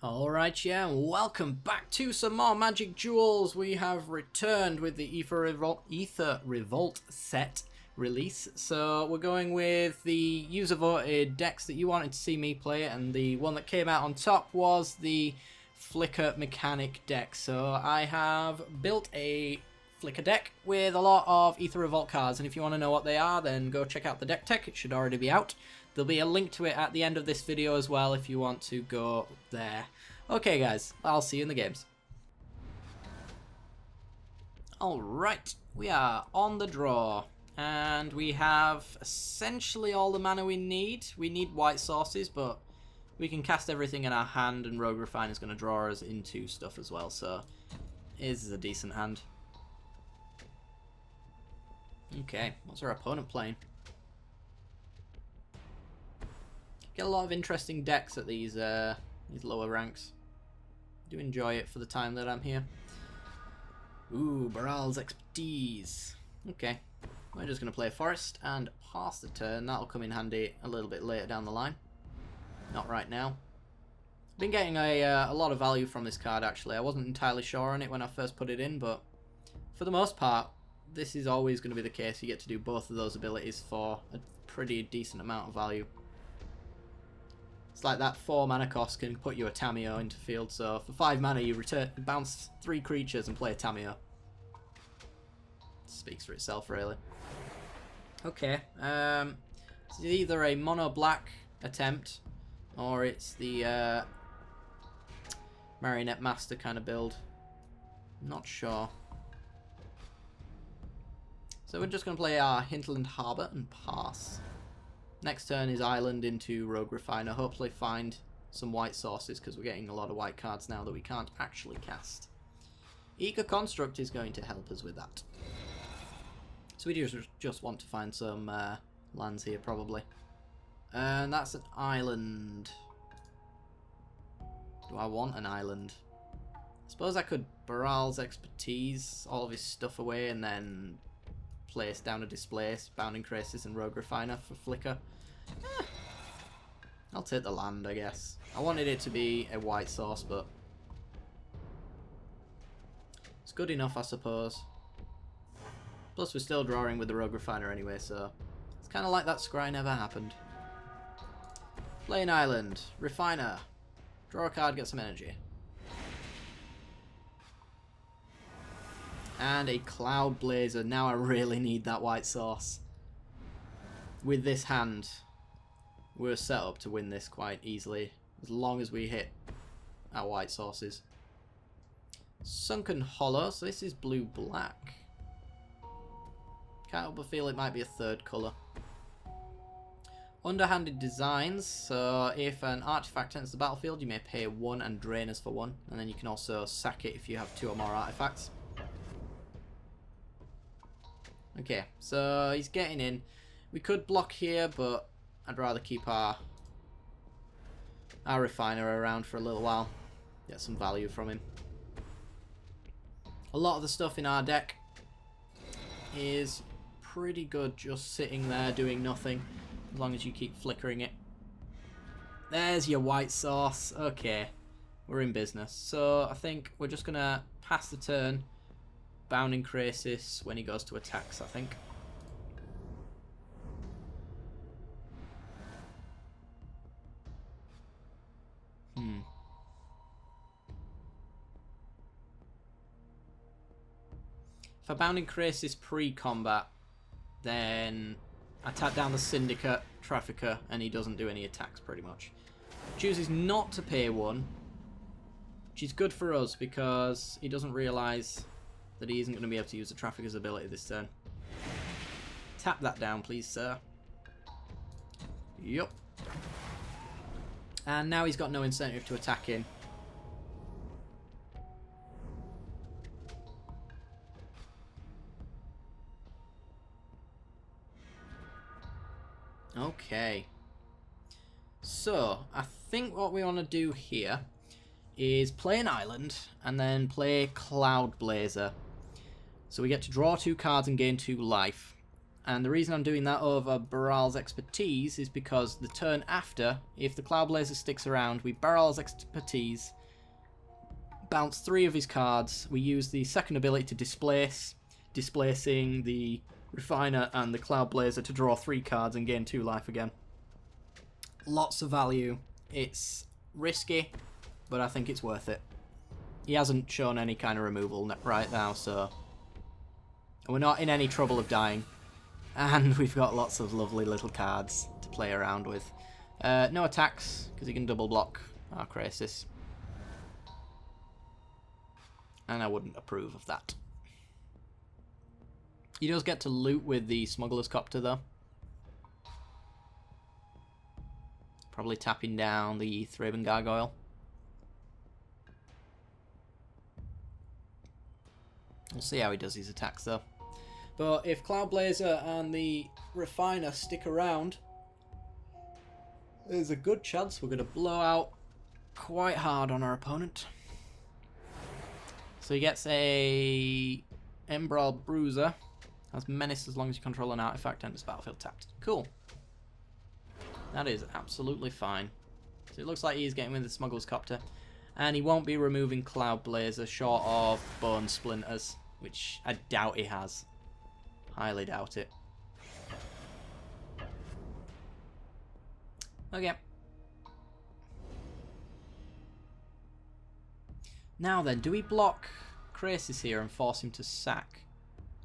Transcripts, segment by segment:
Alright, yeah, and welcome back to some more Magic Duels. We have returned with the Aether Revolt set release. So we're going with the user-voted decks that you wanted to see me play, and the one that came out on top was the Flicker Mechanic deck. So I have built a Flicker deck with a lot of Aether Revolt cards, and if you want to know what they are, then go check out the deck tech. It should already be out. There'll be a link to it at the end of this video as well if you want to go there. Okay guys, I'll see you in the games. Alright, we are on the draw. And we have essentially all the mana we need. We need white sources, but we can cast everything in our hand, and Rogue Refiner is going to draw us into stuff as well, so this is a decent hand. Okay, what's our opponent playing? Get a lot of interesting decks at these lower ranks. Do enjoy it for the time that I'm here. Ooh, Baral's Expertise. Okay, we're just going to play a Forest and pass the turn. That'll come in handy a little bit later down the line. Not right now. Been getting a lot of value from this card actually. I wasn't entirely sure on it when I first put it in, but for the most part, this is always going to be the case. You get to do both of those abilities for a pretty decent amount of value. It's like that 4 mana cost can put you a Tameo into field, so for 5 mana you bounce 3 creatures and play a Tameo. Speaks for itself really. Okay, it's either a mono black attempt or it's the Marionette Master kind of build. Not sure. So we're just going to play our Hinterland Harbour and pass. Next turn is Island into Rogue Refiner. Hopefully find some white sources, because we're getting a lot of white cards now that we can't actually cast. Eager Construct is going to help us with that. So we just want to find some lands here probably. And that's an island. Do I want an island? I suppose I could Baral's Expertise all of his stuff away and then place down a Displace, Bounding Crisis and Rogue Refiner for Flicker. I'll take the land, I guess. I wanted it to be a white source, but it's good enough, I suppose. Plus we're still drawing with the Rogue Refiner anyway, so it's kind of like that scry never happened. Play an island. Refiner. Draw a card, get some energy. And a Cloud Blazer. Now I really need that white source. With this hand, we're set up to win this quite easily, as long as we hit our white sources. Sunken Hollow, so this is blue-black. Can't help but feel it might be a third colour. Underhanded Designs, so if an artifact enters the battlefield, you may pay 1 and drain us for 1, and then you can also sack it if you have 2 or more artifacts. Okay, so he's getting in. We could block here, but I'd rather keep our Refiner around for a little while. Get some value from him. A lot of the stuff in our deck is pretty good just sitting there doing nothing, as long as you keep flickering it. There's your white source. Okay, we're in business. So I think we're just going to pass the turn. Bounding Crisis when he goes to attacks, I think. If I Bounding Crisis pre-combat, then I tap down the Syndicate, Trafficker, and he doesn't do any attacks pretty much. Chooses not to pay 1, which is good for us because he doesn't realise that he isn't going to be able to use the Trafficker's ability this turn. Tap that down, please, sir. Yup. And now he's got no incentive to attack in. Okay. So, I think what we want to do here is play an island and then play Cloud Blazer. So we get to draw 2 cards and gain 2 life. And the reason I'm doing that over Baral's Expertise is because the turn after, if the Cloud Blazer sticks around, we Baral's Expertise, bounce 3 of his cards, we use the second ability to displace, displacing the Refiner and the Cloud Blazer to draw 3 cards and gain 2 life again. Lots of value. It's risky, but I think it's worth it. He hasn't shown any kind of removal right now, so we're not in any trouble of dying. And we've got lots of lovely little cards to play around with. No attacks, because he can double block our Krasis. And I wouldn't approve of that. He does get to loot with the Smuggler's Copter, though. Probably tapping down the Thraben Gargoyle. We'll see how he does his attacks, though. But if Cloud Blazer and the Refiner stick around, there's a good chance we're going to blow out quite hard on our opponent. So he gets a Embral Bruiser. Has Menace as long as you control an artifact and it's battlefield tapped. Cool. That is absolutely fine. So it looks like he's getting with the Smuggler's Copter. And he won't be removing Cloud Blazer short of Bone Splinters, which I doubt he has. Highly doubt it. Okay. Now then, do we block Krasis here and force him to sack?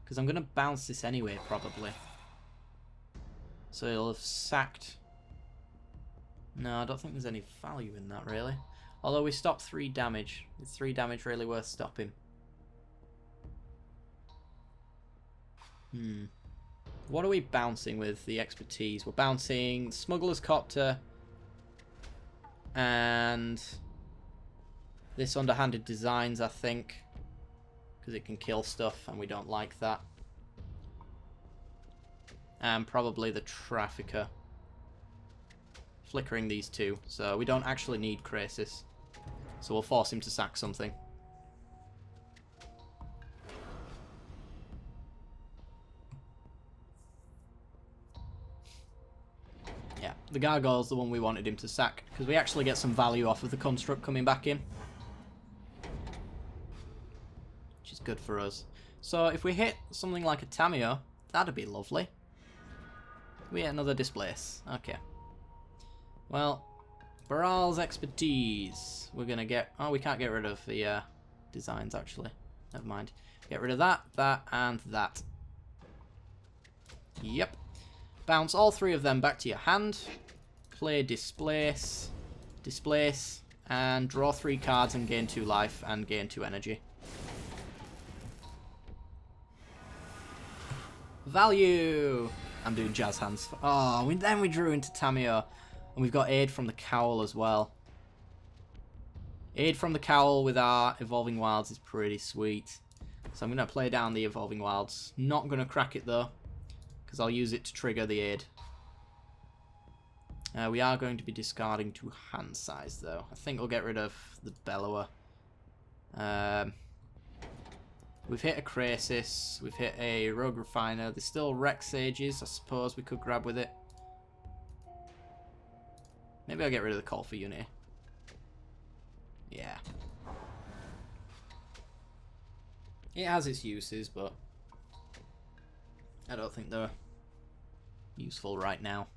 Because I'm going to bounce this anyway, probably. So he'll have sacked. No, I don't think there's any value in that, really. Although we stop 3 damage. Is 3 damage really worth stopping? What are we bouncing with the Expertise? We're bouncing Smuggler's Copter and this Underhanded Designs, I think, because it can kill stuff and we don't like that. And probably the Trafficker. Flickering these 2, so we don't actually need Krasis. So we'll force him to sack something. Yeah, the Gargoyle's the one we wanted him to sack, because we actually get some value off of the Construct coming back in. Which is good for us. So if we hit something like a Tamiyo, that'd be lovely. We hit another Displace. Okay. Well, Baral's Expertise. We're going to get... Oh, we can't get rid of the designs, actually. Never mind. Get rid of that, that, and that. Yep. Bounce all 3 of them back to your hand. Play Displace. Displace. And draw 3 cards and gain 2 life and gain 2 energy. Value! I'm doing jazz hands. Oh, then we drew into Tamiyo. And we've got Aid from the Cowl as well. Aid from the Cowl with our Evolving Wilds is pretty sweet. So I'm going to play down the Evolving Wilds. Not going to crack it though, because I'll use it to trigger the Aid. We are going to be discarding 2 hand size though. I think we'll get rid of the Bellower. We've hit a Krasis. We've hit a Rogue Refiner. There's still Rex Sages, I suppose we could grab with it. Maybe I'll get rid of the Call for Unity. Yeah. It has its uses, but I don't think they're useful right now.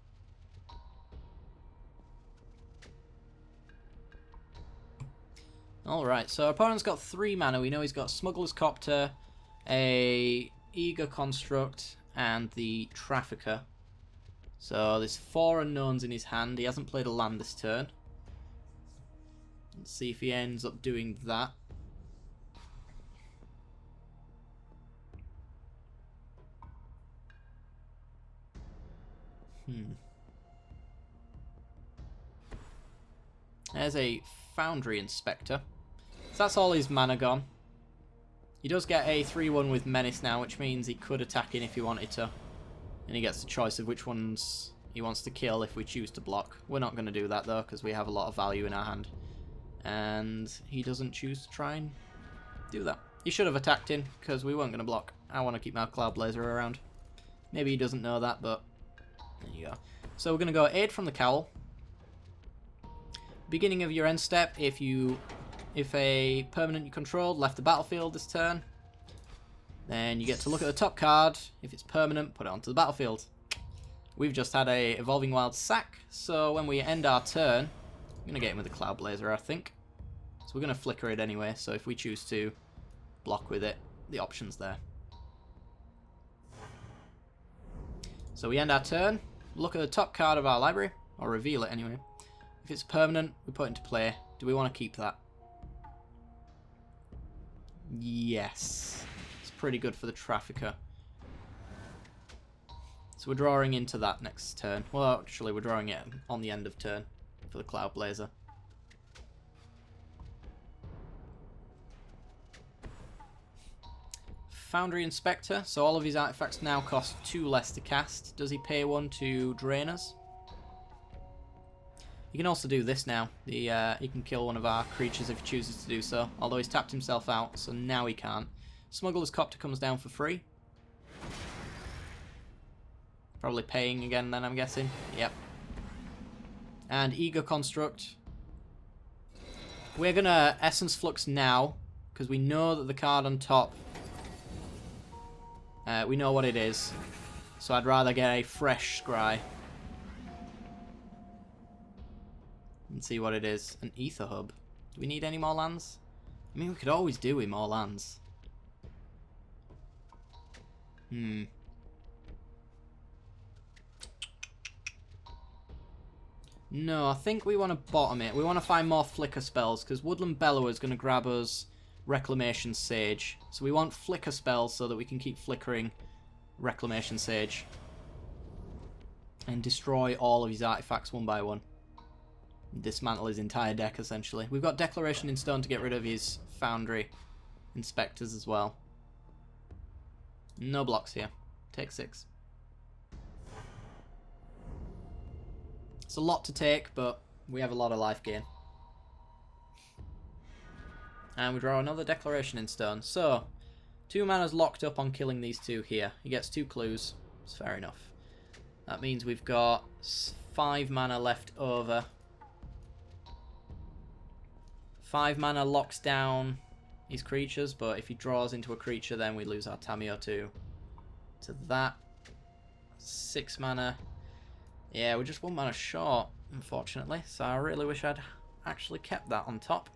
Alright, so our opponent's got 3 mana. We know he's got Smuggler's Copter, a Eager Construct, and the Trafficker. So there's 4 unknowns in his hand. He hasn't played a land this turn. Let's see if he ends up doing that. There's a Foundry Inspector. So that's all his mana gone. He does get a 3-1 with Menace now, which means he could attack in if he wanted to. And he gets the choice of which ones he wants to kill if we choose to block. We're not going to do that though, because we have a lot of value in our hand. And he doesn't choose to try and do that. He should have attacked in, because we weren't going to block. I want to keep my Cloud Blazer around. Maybe he doesn't know that, but there you go. So we're going to go Aid from the Cowl. Beginning of your end step, if a permanent you controlled left the battlefield this turn, then you get to look at the top card. If it's permanent, put it onto the battlefield. We've just had a Evolving Wild sack, so when we end our turn, I'm going to get him with a Cloud Blazer, I think. So we're going to flicker it anyway, so if we choose to block with it, the option's there. So we end our turn, look at the top card of our library, or reveal it anyway. If it's permanent, we put it into play. Do we want to keep that? Yes. It's pretty good for the Trafficker. So we're drawing into that next turn. Well, actually, we're drawing it on the end of turn for the Cloud Blazer. Foundry Inspector. So all of his artifacts now cost 2 less to cast. Does he pay 1 to drain us? He can also do this now. He can kill one of our creatures if he chooses to do so. Although he's tapped himself out, so now he can't. Smuggler's Copter comes down for free. Probably paying again then, I'm guessing. Yep. And Ego Construct. We're going to Essence Flux now, because we know that the card on top, we know what it is. So I'd rather get a fresh Scry. And see what it is. An Aether Hub. Do we need any more lands? I mean, we could always do with more lands. No, I think we want to bottom it. We want to find more flicker spells, because Woodland Bellower is going to grab us Reclamation Sage. So we want flicker spells so that we can keep flickering Reclamation Sage. And destroy all of his artifacts one by one. Dismantle his entire deck, essentially. We've got Declaration in Stone to get rid of his Foundry Inspectors as well. No blocks here. Take 6. It's a lot to take, but we have a lot of life gain. And we draw another Declaration in Stone. So, 2 mana's locked up on killing these 2 here. He gets 2 clues. It's fair enough. That means we've got 5 mana left over. 5 mana locks down his creatures, but if he draws into a creature, then we lose our Tameo to that. 6 mana. Yeah, we're just 1 mana short, unfortunately. So I really wish I'd actually kept that on top.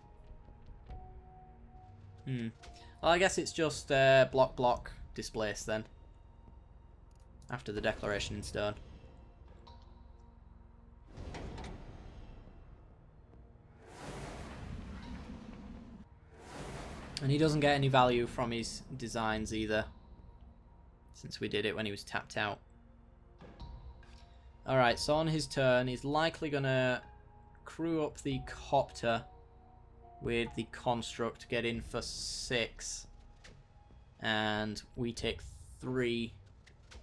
Well, I guess it's just block, block, displace then. After the Declaration in Stone. And he doesn't get any value from his designs either, since we did it when he was tapped out. Alright, so on his turn, he's likely going to crew up the Copter with the Construct to get in for 6. And we take 3.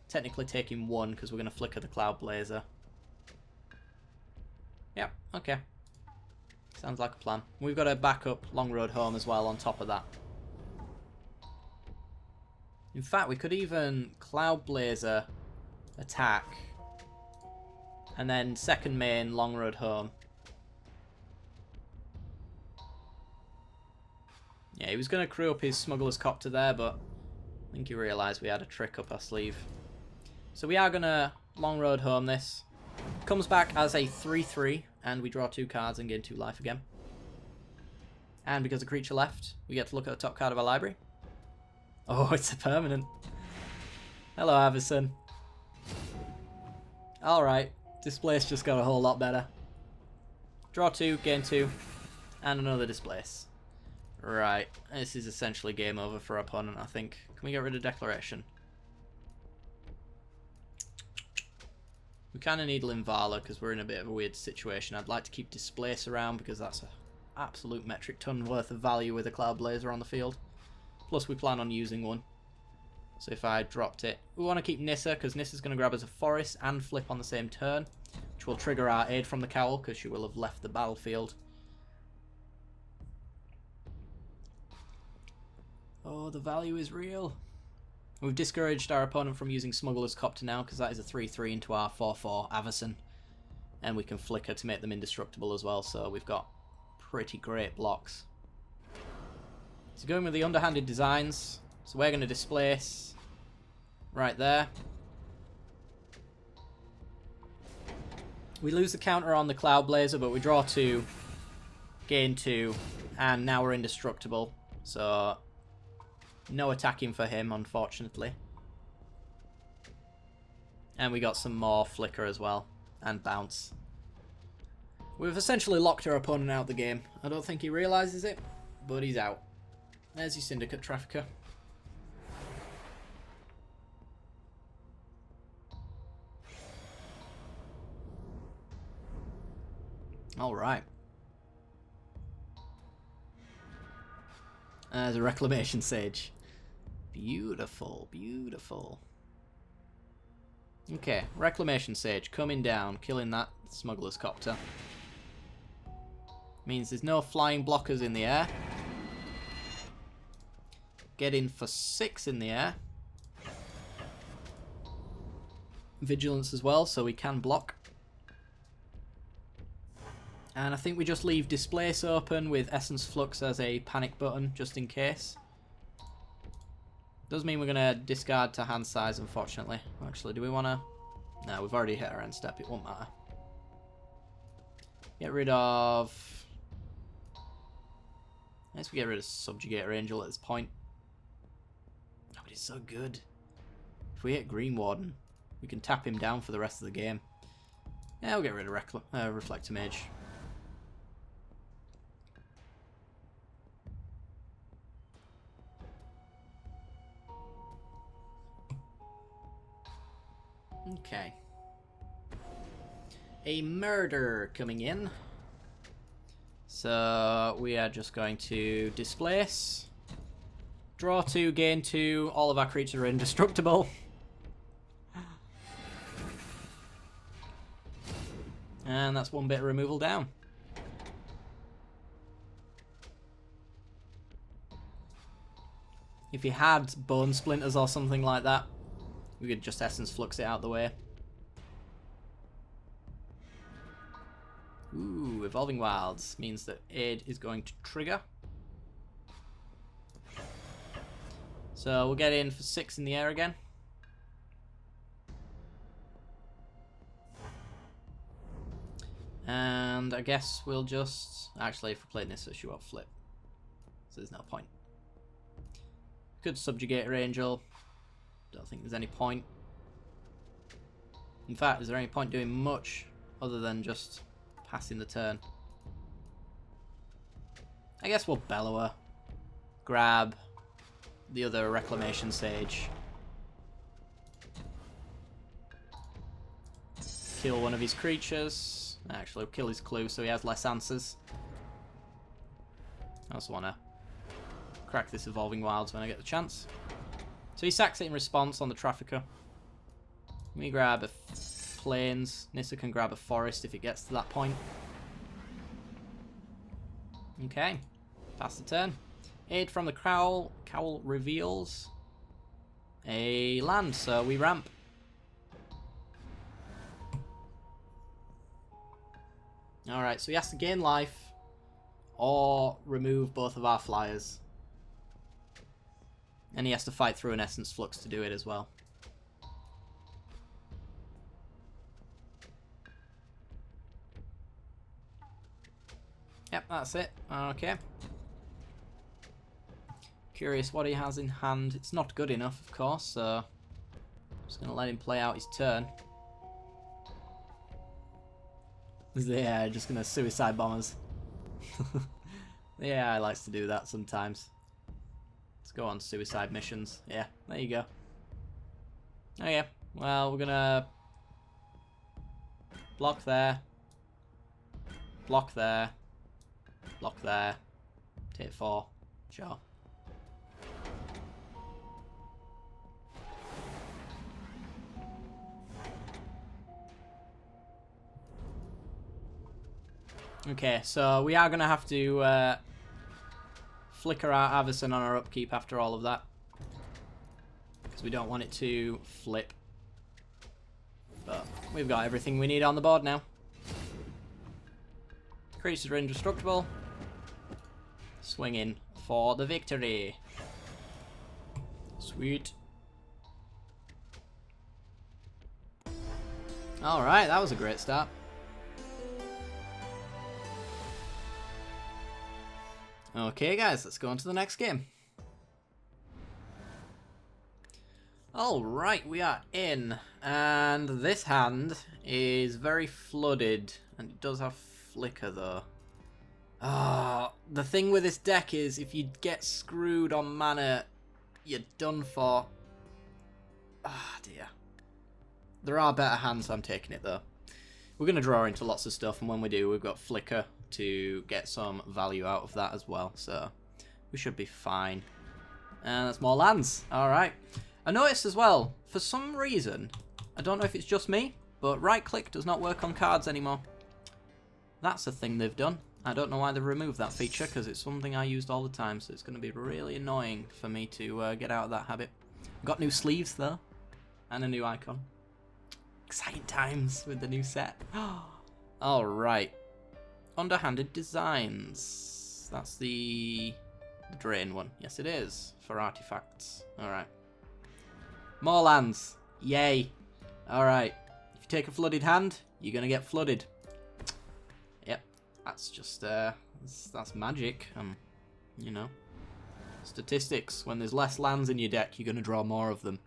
Technically taking 1 because we're going to flicker the Cloud Blazer. Yep, okay. Sounds like a plan. We've got a backup Long Road Home as well on top of that. In fact, we could even Cloud Blazer attack. And then second main, Long Road Home. Yeah, he was going to crew up his Smuggler's Copter there, but I think he realised we had a trick up our sleeve. So we are going to Long Road Home this. Comes back as a 3/3, and we draw 2 cards and gain 2 life again. And because the creature left, we get to look at the top card of our library. Oh, it's a permanent. Hello, Avison. Alright. Displace just got a whole lot better. Draw 2, gain 2, and another displace. Right, this is essentially game over for our opponent, I think. Can we get rid of Declaration? We kind of need Linvala because we're in a bit of a weird situation. I'd like to keep Displace around because that's an absolute metric ton worth of value with a Cloud Blazer on the field. Plus we plan on using one. So if I dropped it... We want to keep Nissa because Nissa's going to grab us a Forest and flip on the same turn, which will trigger our Aid from the Cowl because she will have left the battlefield. Oh, the value is real. We've discouraged our opponent from using Smuggler's Copter now, because that is a 3-3 into our 4-4 Avacyn. And we can flicker to make them indestructible as well, so we've got pretty great blocks. So going with the underhanded designs, so we're going to displace right there. We lose the counter on the Cloud Blazer, but we draw 2, gain 2, and now we're indestructible. So no attacking for him, unfortunately. And we got some more flicker as well, and bounce. We've essentially locked our opponent out of the game. I don't think he realises it, but he's out. There's your Syndicate Trafficker. Alright. There's a Reclamation Sage. Beautiful, beautiful. Okay, Reclamation Sage coming down, killing that Smuggler's Copter. Means there's no flying blockers in the air. Get in for 6 in the air. Vigilance as well, so we can block. And I think we just leave Displace open with Essence Flux as a panic button, just in case. Does mean we're going to discard to hand size, unfortunately. Actually, do we want to... No, we've already hit our end step, it won't matter. Get rid of... I guess we get rid of Subjugator Angel at this point. Oh, but it's so good. If we hit Green Warden, we can tap him down for the rest of the game. Yeah, we'll get rid of Reflector Mage. Okay. A murder coming in. So we are just going to displace. Draw 2, gain 2. All of our creatures are indestructible. And that's 1 bit of removal down. If you had Bone Splinters or something like that, we could just Essence Flux it out the way. Ooh, Evolving Wilds means that Aid is going to trigger. So we'll get in for 6 in the air again. And I guess we'll just... Actually, if we played this, she won't flip. So there's no point. Good Subjugator Angel. Don't think there's any point. In fact, is there any point doing much other than just passing the turn? I guess we'll Bellower. Grab the other Reclamation Sage. Kill one of his creatures. Actually, we'll kill his clue so he has less answers. I also want to crack this Evolving Wilds when I get the chance. So he sacks it in response on the Trafficker. Let me grab a Plains. Nissa can grab a Forest if it gets to that point. Okay. Pass the turn. Aid from the Cowl. Cowl reveals a land, so we ramp. Alright, so he has to gain life or remove both of our flyers. And he has to fight through an Essence Flux to do it as well. Yep, that's it. Okay. Curious what he has in hand. It's not good enough, of course, so I'm just going to let him play out his turn. Yeah, just going to suicide bomb us. Yeah, I likes to do that sometimes. Let's go on suicide missions. Yeah, there you go. Okay, well, we're going to block there. Block there. Block there. Take 4. Sure. Okay, so we are going to have to flicker our Avacyn on our upkeep after all of that. Because because we don't want it to flip. But we've got everything we need on the board now. Creatures are indestructible. Swing in for the victory. Sweet. Alright, that was a great start. Okay guys, let's go on to the next game. Alright, we are in. And this hand is very flooded. And it does have flicker though. The thing with this deck is if you get screwed on mana, you're done for. Dear. There are better hands, so I'm taking it though. We're going to draw into lots of stuff, and when we do, we've got flicker to get some value out of that as well, so we should be fine. And that's more lands. Alright. I noticed as well, for some reason, I don't know if it's just me, but right click does not work on cards anymore. That's a thing they've done. I don't know why they've removed that feature, because it's something I used all the time, so it's going to be really annoying for me to get out of that habit. Got new sleeves though, and a new icon. Exciting times with the new set. Alright. Underhanded Designs. That's the drain one. Yes, it is. For artifacts. Alright. More lands. Yay. Alright. If you take a flooded hand, you're going to get flooded. Yep. That's just, that's magic. You know. Statistics. When there's less lands in your deck, you're going to draw more of them.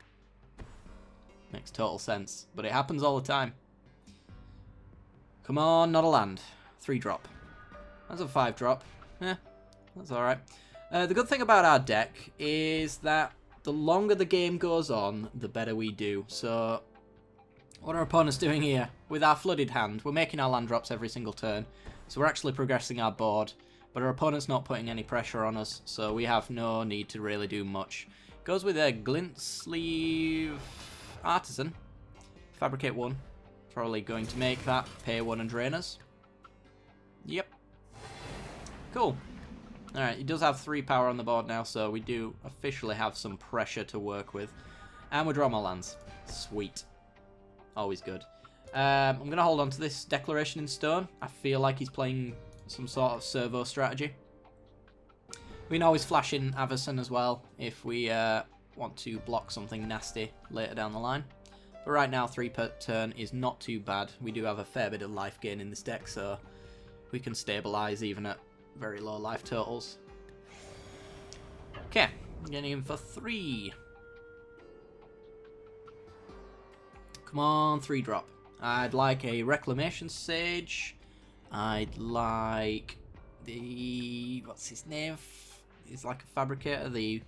Makes total sense. But it happens all the time. Come on, not a land. 3-drop. That's a 5-drop. That's alright. The good thing about our deck is that the longer the game goes on, the better we do. So, what are our opponents doing here? With our flooded hand, we're making our land drops every single turn. So we're actually progressing our board. But our opponent's not putting any pressure on us, so we have no need to really do much. Goes with a glint sleeve artisan. Fabricate 1. Probably going to make that pay 1 and drain us. Yep. Cool. Alright, he does have 3 power on the board now, so we do officially have some pressure to work with. And we draw more lands. Sweet. Always good. I'm going to hold on to this Declaration in Stone. I feel like he's playing some sort of servo strategy. We can always flash in Avacyn as well if we want to block something nasty later down the line. But right now, 3 per turn is not too bad. We do have a fair bit of life gain in this deck, so we can stabilise even at very low life totals. Okay, getting in for 3. Come on, 3-drop. I'd like a Reclamation Sage. I'd like the... what's his name? He's like a Fabricator. The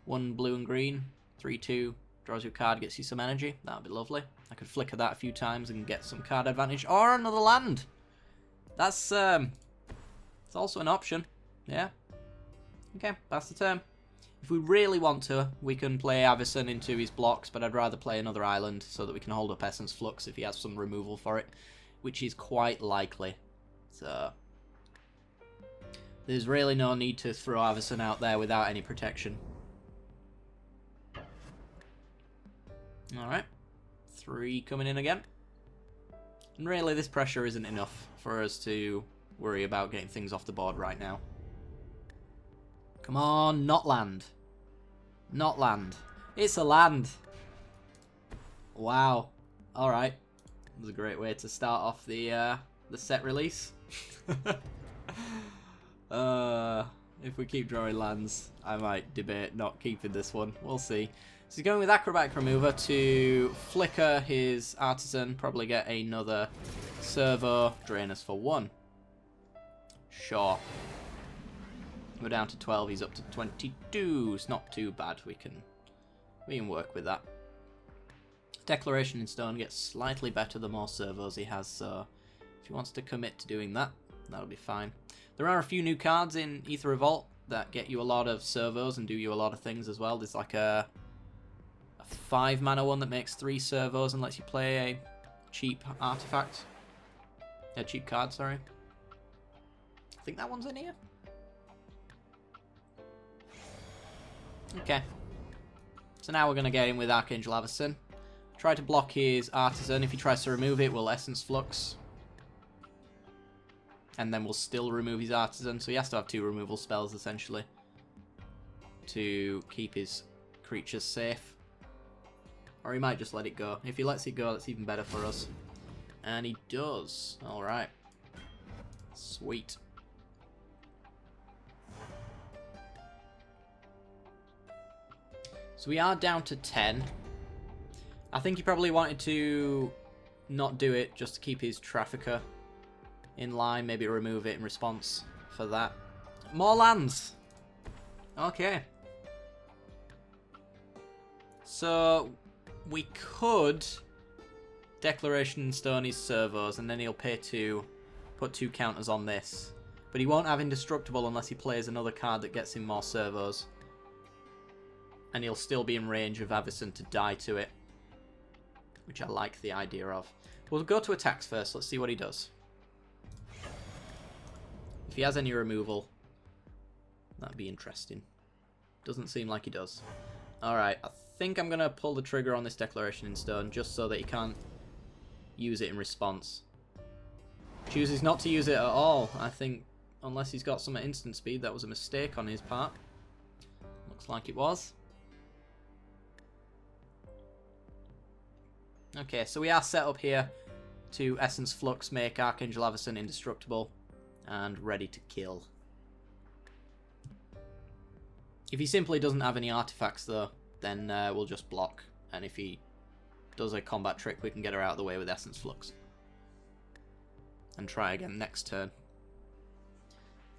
1 blue and green. 3/2. Draws you a card, gets you some energy. That'd be lovely. I could flicker that a few times and get some card advantage. Or another land. That's it's also an option. Yeah. Okay, that's the turn. If we really want to, we can play Avacyn into his blocks, but I'd rather play another island so that we can hold up Essence Flux if he has some removal for it, which is quite likely. So there's really no need to throw Avacyn out there without any protection. Alright. 3 coming in again. And really, this pressure isn't enough for us to worry about getting things off the board right now. Come on, not land. Not land. It's a land. Wow. Alright. That was a great way to start off the set release. If we keep drawing lands, I might debate not keeping this one. We'll see. So he's going with Acrobatic Remover to flicker his Artisan, probably get another Servo, drain us for 1. Sure. We're down to 12, he's up to 22. It's not too bad, we can work with that. Declaration in Stone gets slightly better the more servos he has, so if he wants to commit to doing that, that'll be fine. There are a few new cards in Aether Revolt that get you a lot of servos and do you a lot of things as well. There's like a 5 mana one that makes 3 servos and lets you play a cheap artifact. A cheap card, sorry. I think that one's in here. So now we're going to get in with Archangel Avacyn. Try to block his Artisan. If he tries to remove it, we'll Essence Flux. And then we'll still remove his Artisan. So he has to have 2 removal spells, essentially, to keep his creatures safe. Or he might just let it go. If he lets it go, that's even better for us. And he does. Alright. Sweet. So we are down to 10. I think he probably wanted to not do it just to keep his Trafficker in line. Maybe remove it in response for that. More lands! Okay. So we could Declaration Stone his servos, and then he'll pay 2, put 2 counters on this. But he won't have Indestructible unless he plays another card that gets him more servos. And he'll still be in range of Avacyn to die to it, which I like the idea of. We'll go to attacks first. Let's see what he does. If he has any removal, that'd be interesting. Doesn't seem like he does. Alright, I think I'm going to pull the trigger on this Declaration in Stone just so that he can't use it in response. Chooses not to use it at all. I think, unless he's got some at instant speed, that was a mistake on his part. Looks like it was. Okay, so we are set up here to Essence Flux, make Archangel Avacyn indestructible, and ready to kill. If he simply doesn't have any artifacts though, then we'll just block, and if he does a combat trick, we can get her out of the way with Essence Flux. And try again next turn,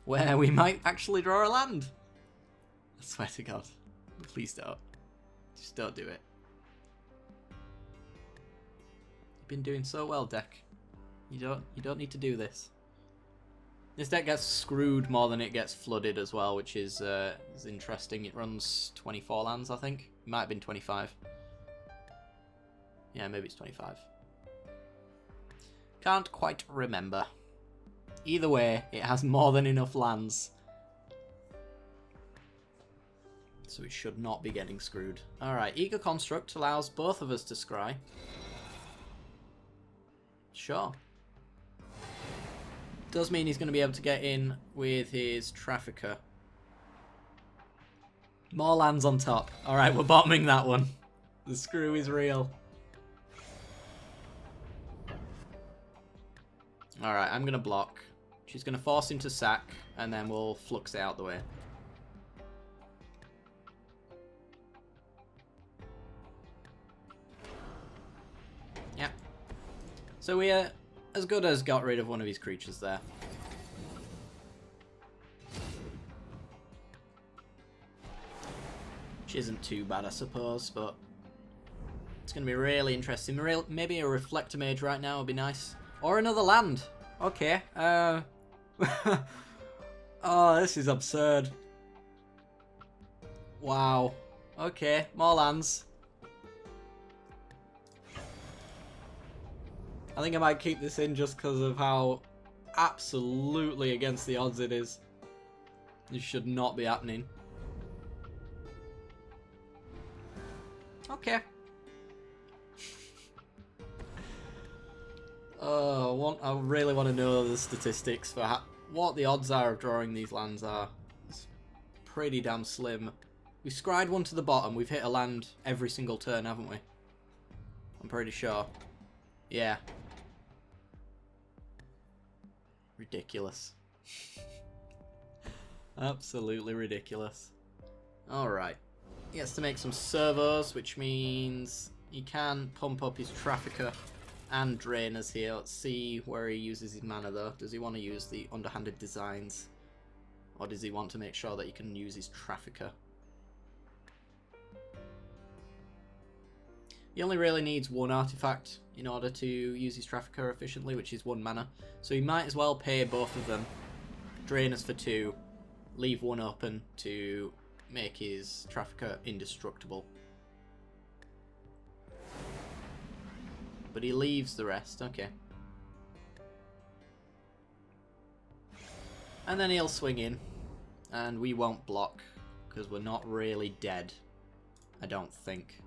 where we might actually draw a land. I swear to God. Please don't. Just don't do it. Been doing so well, deck. You don't need to do this. This deck gets screwed more than it gets flooded as well, which is interesting. It runs 24 lands, I think. It might have been 25. Yeah, maybe it's 25. Can't quite remember. Either way, it has more than enough lands, so it should not be getting screwed. Alright, Eager Construct allows both of us to scry. Sure. Does mean he's going to be able to get in with his Trafficker. More lands on top. Alright, we're bottoming that one. The screw is real. Alright, I'm going to block. She's going to force him to sack, and then we'll flux it out the way. Yeah. So we as good as got rid of one of his creatures there. Which isn't too bad, I suppose, but it's going to be really interesting. Maybe a Reflector Mage right now would be nice. Or another land. Okay. Oh, this is absurd. Wow. Okay, more lands. I think I might keep this in just because of how absolutely against the odds it is. This should not be happening. Okay. I really want to know the statistics for what the odds are of drawing these lands are. It's pretty damn slim. We scried one to the bottom. We've hit a land every single turn, haven't we? I'm pretty sure. Yeah. Ridiculous. Absolutely ridiculous. Alright. He has to make some servos, which means he can pump up his Trafficker and Drainers here. Let's see where he uses his mana though. Does he want to use the Underhanded Designs? Or does he want to make sure that he can use his Trafficker? He only really needs one artifact in order to use his Trafficker efficiently, which is 1 mana. So he might as well pay both of them. Drainers for 2, leave one open to make his Trafficker indestructible. But he leaves the rest, okay. And then he'll swing in, and we won't block, because we're not really dead. I don't think.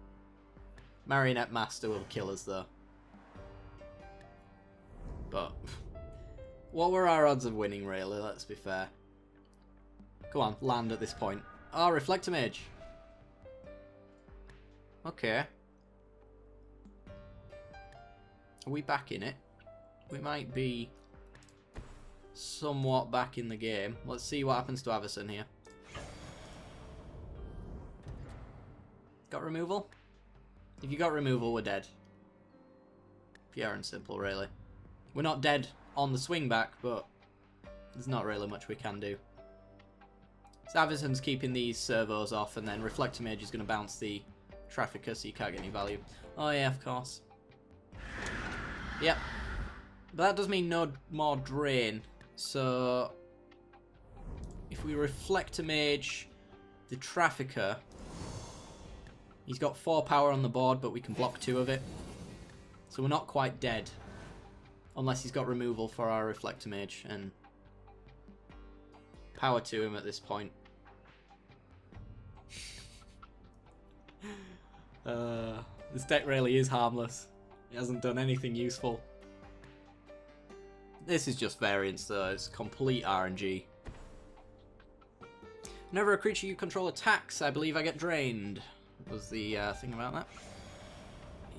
Marionette Master will kill us though. But what were our odds of winning, really? Let's be fair. Come on, land at this point. Oh, Reflector Mage. Okay. Are we back in it? We might be somewhat back in the game. Let's see what happens to Avison here. Got removal? If you got removal, we're dead. Pure and simple, really. We're not dead on the swing back, but there's not really much we can do. So Avison's keeping these servos off, and then Reflector Mage is going to bounce the Trafficker, so you can't get any value. Oh yeah, of course. Yep. But that does mean no more drain. So if we Reflector Mage the Trafficker, he's got 4 power on the board, but we can block 2 of it. So we're not quite dead. Unless he's got removal for our Reflector Mage, and power to him at this point. This deck really is harmless. It hasn't done anything useful. This is just variance though, it's complete RNG. Whenever a creature you control attacks, I believe I get drained. Was the thing about that?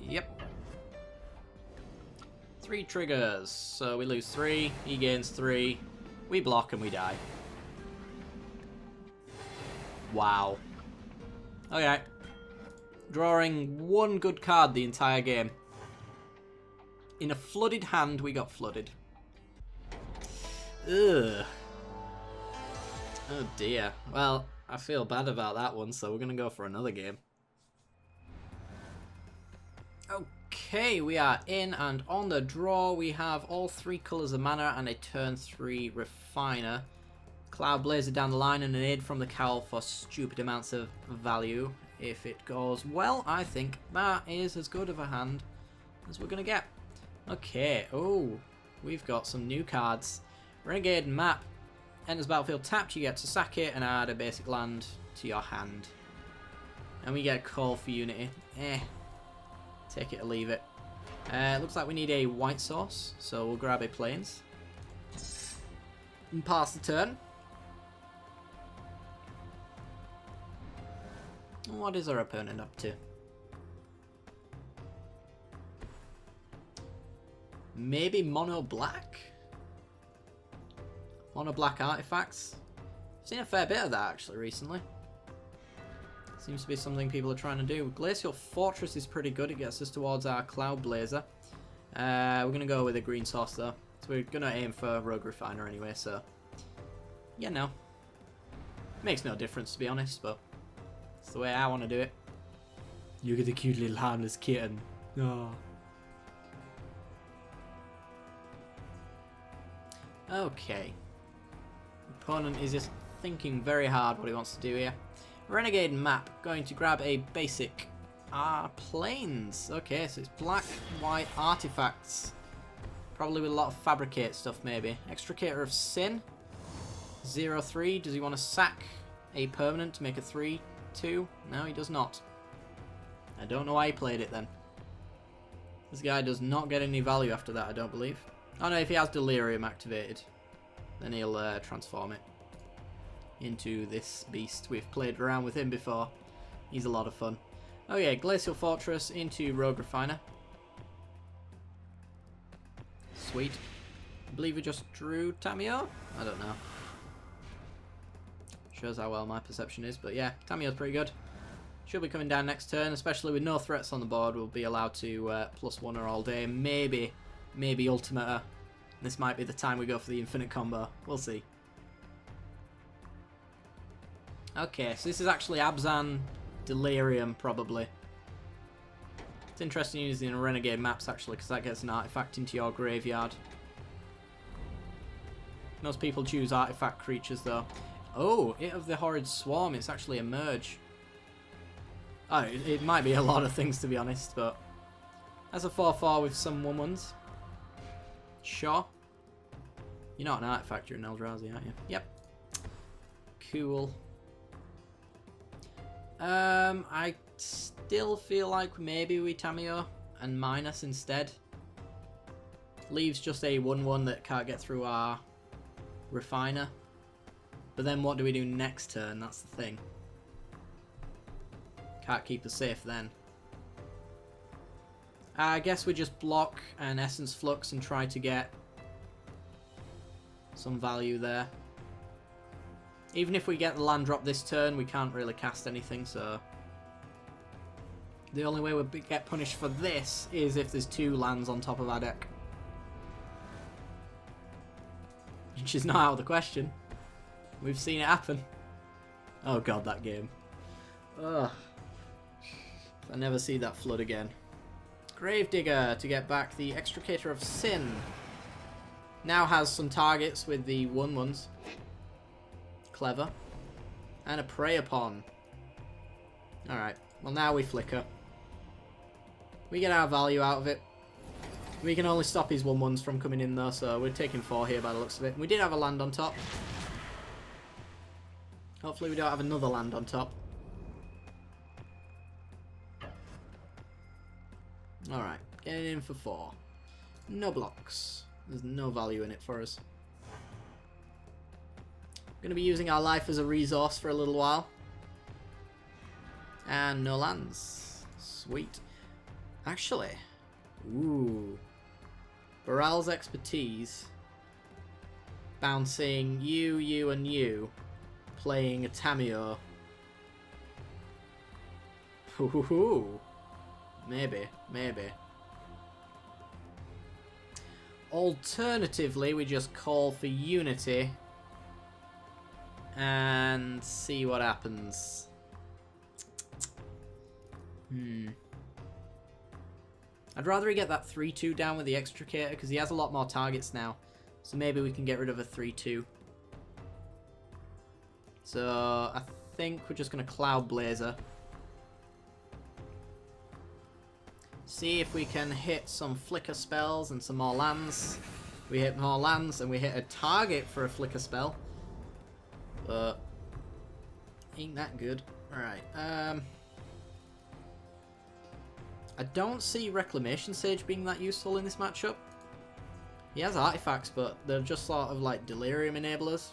Yep. 3 triggers, so we lose 3, he gains 3, we block and we die. Wow. Okay. Drawing 1 good card the entire game. In a flooded hand, we got flooded. Ugh. Oh dear. Well, I feel bad about that one, so we're going to go for another game. Okay, we are in, and on the draw we have all 3 colours of mana and a turn 3 refiner. Cloud Blazer down the line and an aid from the cowl for stupid amounts of value. If it goes well, I think that is as good of a hand as we're going to get. Okay, oh, we've got some new cards. Renegade Map. Enters battlefield tapped, you get to sack it and add a basic land to your hand. And we get a call for Unity. Take it or leave it. Looks like we need a white source, so we'll grab a plains. And pass the turn. What is our opponent up to? Maybe mono black? Mono black artifacts? I've seen a fair bit of that actually recently. Seems to be something people are trying to do. Glacial Fortress is pretty good. It gets us towards our Cloud Blazer. We're going to go with a green source though. So we're going to aim for Rogue Refiner anyway, so... yeah, no. Makes no difference to be honest, but... it's the way I want to do it. You get the cute little harmless kitten. Oh. Okay. Opponent is just thinking very hard what he wants to do here. Renegade Map. Going to grab a basic plains. Okay, so it's black, white artifacts. Probably with a lot of fabricate stuff maybe. Extricator of Sin. 0/3. Does he want to sack a permanent to make a 3/2? No, he does not. I don't know why he played it then. This guy does not get any value after that, I don't believe. Oh no, if he has Delirium activated, then he'll transform it into this beast. We've played around with him before. He's a lot of fun. Oh yeah, Glacial Fortress into Rogue Refiner. Sweet. I believe we just drew Tamiyo? I don't know. Shows how well my perception is, but yeah, Tamiyo's pretty good. Should be coming down next turn, especially with no threats on the board. We'll be allowed to +1 her all day. Maybe Ultimate her. This might be the time we go for the infinite combo. We'll see. Okay, so this is actually Abzan Delirium, probably. It's interesting using Renegade Maps, actually, because that gets an artifact into your graveyard. Most people choose artifact creatures, though. Oh, It of the Horrid Swarm. It's actually a merge. Oh, it might be a lot of things, to be honest, but... that's a 4/4 with some woman's. Sure. You're not an artifact, you're an Eldrazi, aren't you? Yep. Cool. I still feel like maybe we Tamio and minus instead. Leaves just a 1/1 that can't get through our refiner. But then what do we do next turn? That's the thing. Can't keep us safe then. I guess we just block an Essence Flux and try to get some value there. Even if we get the land drop this turn, we can't really cast anything, so... The only way we get punished for this is if there's 2 lands on top of our deck. Which is not out of the question. We've seen it happen. Oh god, that game. Ugh. I never see that flood again. Gravedigger to get back the Extricator of Sin. Now has some targets with the 1/1s. Clever. And a Prey Upon. Alright, well now we flicker. We get our value out of it. We can only stop his 1/1s from coming in though, so we're taking 4 here by the looks of it. We did have a land on top. Hopefully we don't have another land on top. Alright, getting in for 4. No blocks. There's no value in it for us. Going to be using our life as a resource for a little while. And no lands. Sweet. Actually. Ooh. Baral's Expertise. Bouncing you, and you. Playing a Tamio. Hoo-hoo-hoo. Maybe. Alternatively, we just call for Unity and see what happens. I'd rather he get that 3/2 down with the Extricator because he has a lot more targets now. So maybe we can get rid of a 3/2. So I think we're just going to Cloud Blazer. See if we can hit some flicker spells and some more lands. We hit more lands and we hit a target for a flicker spell. But ain't that good. Alright. I don't see Reclamation Sage being that useful in this matchup. He has artifacts, but they're just sort of like Delirium enablers.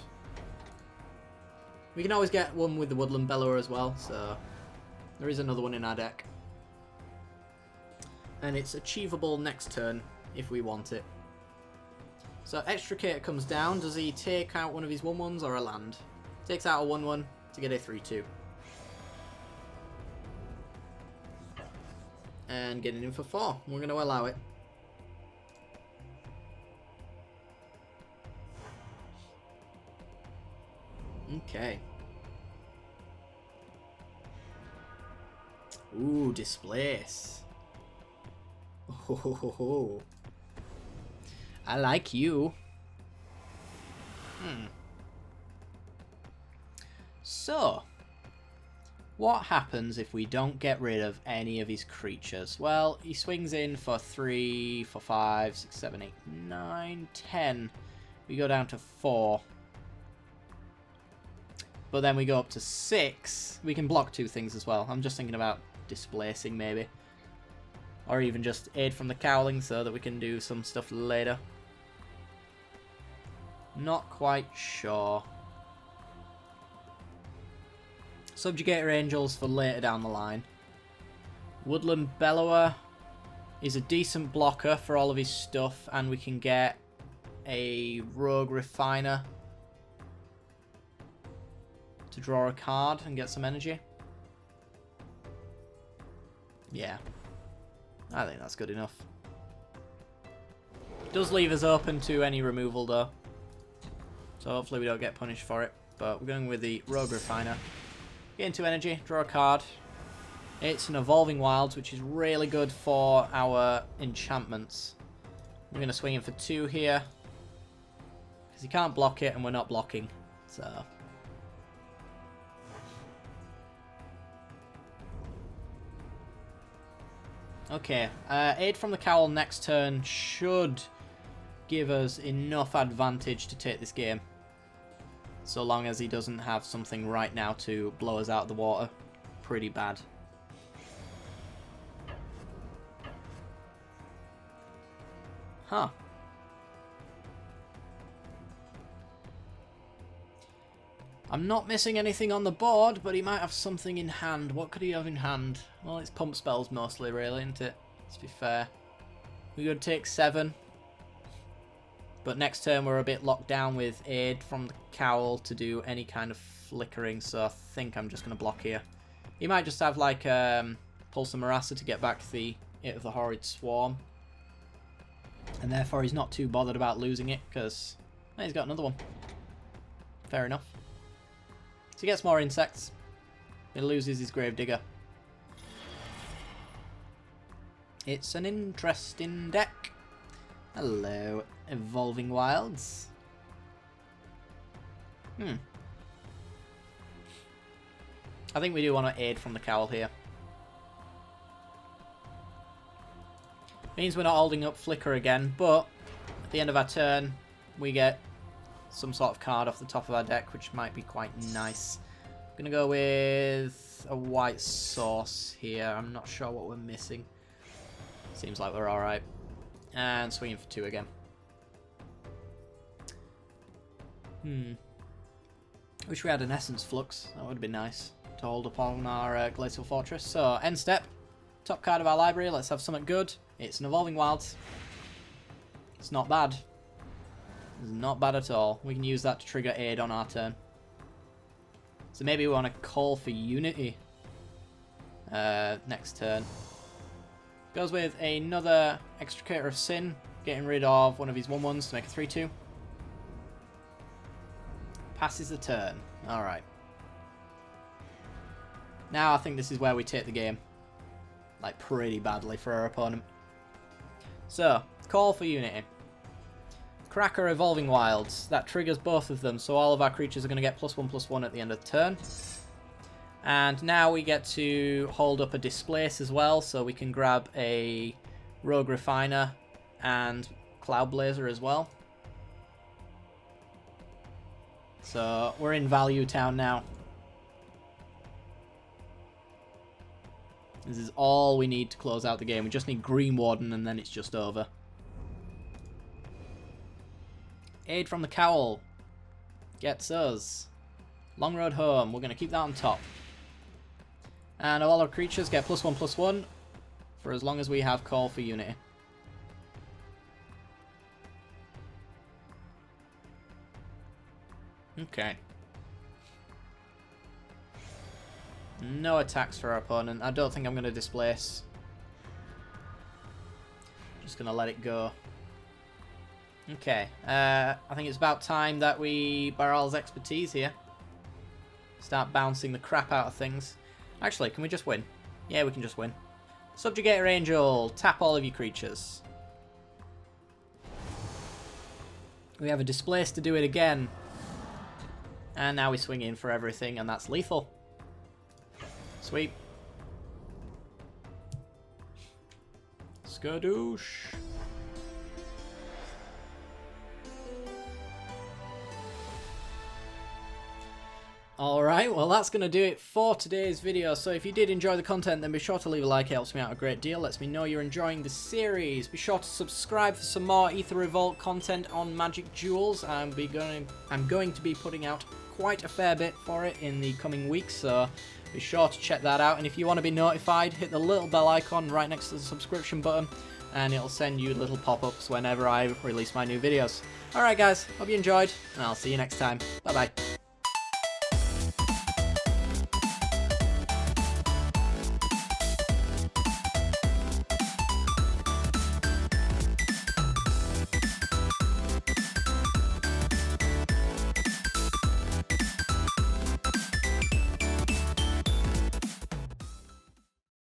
We can always get one with the Woodland Bellower as well, so there is another one in our deck. And it's achievable next turn if we want it. So Extricator comes down. Does he take out one of his 1/1s or a land? Takes out a 1/1 to get a 3/2. And getting in for 4. We're going to allow it. Okay. Ooh, Displace. Oh, I like you. So, what happens if we don't get rid of any of his creatures? Well, he swings in for 3, 4, 5, 6, 7, 8, 9, 10. We go down to 4. But then we go up to 6. We can block 2 things as well. I'm just thinking about displacing maybe. Or even just aid from the Cowling so that we can do some stuff later. Not quite sure. Subjugator Angels for later down the line. Woodland Bellower is a decent blocker for all of his stuff, and we can get a Rogue Refiner to draw a card and get some energy. Yeah. I think that's good enough. Does leave us open to any removal though. So hopefully we don't get punished for it. But we're going with the Rogue Refiner. Get into energy, draw a card. It's an Evolving Wilds, which is really good for our enchantments. We're going to swing in for 2 here. Because he can't block it and we're not blocking. So... okay, aid from the Cowl next turn should give us enough advantage to take this game. So long as he doesn't have something right now to blow us out of the water. pretty bad. Huh. I'm not missing anything on the board, but he might have something in hand. What could he have in hand? Well, it's pump spells mostly, really, isn't it? Let's be fair. We're going to take 7. But next turn we're a bit locked down with aid from the cowl to do any kind of flickering, so I think I'm just going to block here. He might just have, like, Pulse of Marasa to get back the It of the Horrid Swarm. And therefore he's not too bothered about losing it, because he's got another one. Fair enough. So he gets more insects. He loses his Gravedigger. It's an interesting deck. Hello, Evolving Wilds. I think we do want to aid from the cowl here. Means we're not holding up Flicker again, but at the end of our turn, we get some sort of card off the top of our deck, which might be quite nice. I'm going to go with a white source here. I'm not sure what we're missing. Seems like we're alright. And swinging for 2 again. Wish we had an Essence Flux. That would be nice to hold up on our Glacial Fortress. So, end step. Top card of our library. Let's have something good. It's an Evolving Wilds. It's not bad. It's not bad at all. We can use that to trigger aid on our turn. So maybe we want to call for Unity next turn. Goes with another Extricator of Sin, getting rid of one of his 1/1s to make a 3/2. Passes the turn. Alright. Now I think this is where we take the game. Like, pretty badly for our opponent. So, call for Unity. Cracker Evolving Wilds. That triggers both of them, so all of our creatures are going to get +1/+1 at the end of the turn. And now we get to hold up a Displace as well, so we can grab a Rogue Refiner and Cloud Blazer as well. So we're in Value Town now. This is all we need to close out the game. We just need Green Warden and then it's just over. Aid from the Cowl gets us Long Road Home. We're going to keep that on top. And all our creatures get +1/+1 for as long as we have Call for Unity. Okay. No attacks for our opponent. I don't think I'm going to displace. Just going to let it go. Okay. I think it's about time that we Baral's Expertise here. Start bouncing the crap out of things. Actually, can we just win? Yeah, we can just win. Subjugator Angel. Tap all of your creatures. We have a Displace to do it again. And now we swing in for everything, and that's lethal. Sweet. Skadoosh. Alright, well that's going to do it for today's video. So if you did enjoy the content, then be sure to leave a like. It helps me out a great deal. Lets me know you're enjoying the series. Be sure to subscribe for some more Aether Revolt content on Magic Duels. I'm going to be putting out quite a fair bit for it in the coming weeks, so be sure to check that out. And if you want to be notified, hit the little bell icon right next to the subscription button, and it'll send you little pop-ups whenever I release my new videos. Alright guys, hope you enjoyed, and I'll see you next time. Bye bye.